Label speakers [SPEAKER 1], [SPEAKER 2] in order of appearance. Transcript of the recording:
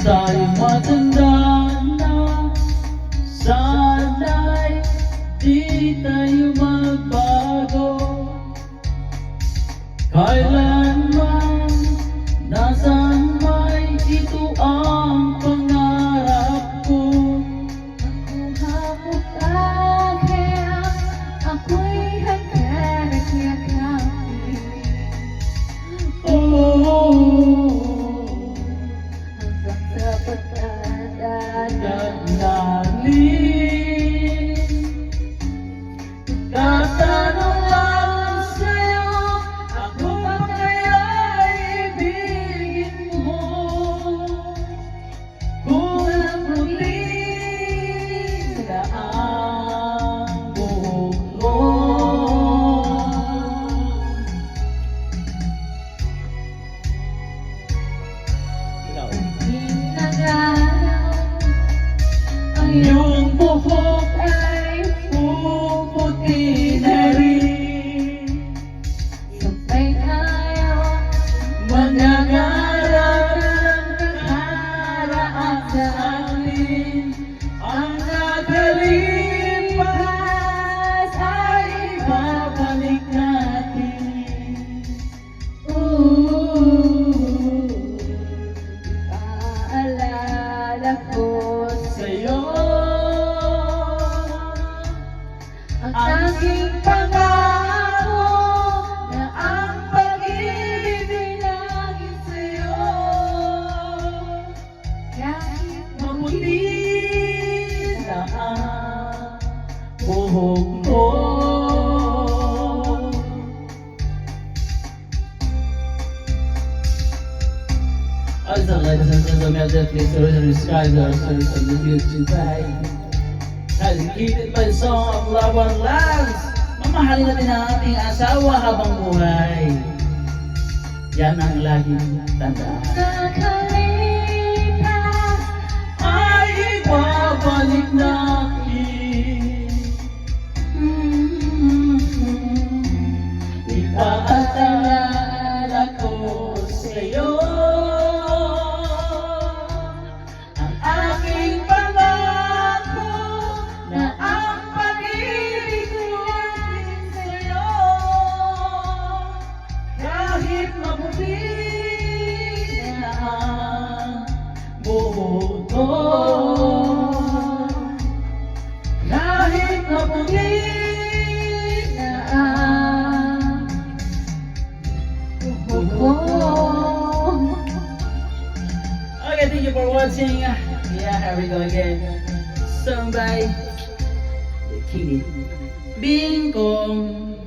[SPEAKER 1] Tayo matanda na, sana'y di tayo magbago. Kailanman, nasaan may ito ang pangarap ko.
[SPEAKER 2] Nakuha mo pa kaya ako'y handa nagyakapin. Hanggang sa pagdadaanan.
[SPEAKER 1] Tatanong lang sa'yo, ako ba kaya ibigin mo? Kung ang muling na ang buhok mo. Ang iyong buhok ay puputi na rin.
[SPEAKER 2] Sabay tayo
[SPEAKER 1] Manangarap ng nakaraan sa atin. Ang nakalipas ay babalik natin.
[SPEAKER 2] Paalala ko
[SPEAKER 1] Sa'yo
[SPEAKER 2] ang tanging pangako na ang pag-ibig lagi sa'yo. Kahit
[SPEAKER 1] maputi na ang buhok mo. Also, ladies and gentlemen, please subscribe to our service on the YouTube site. As given by song of love and last, mamahalin natin ang ating asawa habang buhay. Yan ang laging tandaan.
[SPEAKER 2] nakalipas
[SPEAKER 1] Ay ibabalik natin. Ipaalala ko sa'yo ang aking pangako na ang pag-ibig ko ay sa'yo. Kahit maputi na ang buhok ko, kahit maputi
[SPEAKER 2] na ang buhok ko.
[SPEAKER 1] Okay, thank you for watching. Yeah, here we go again. Sung by the Kitty Bing Kong.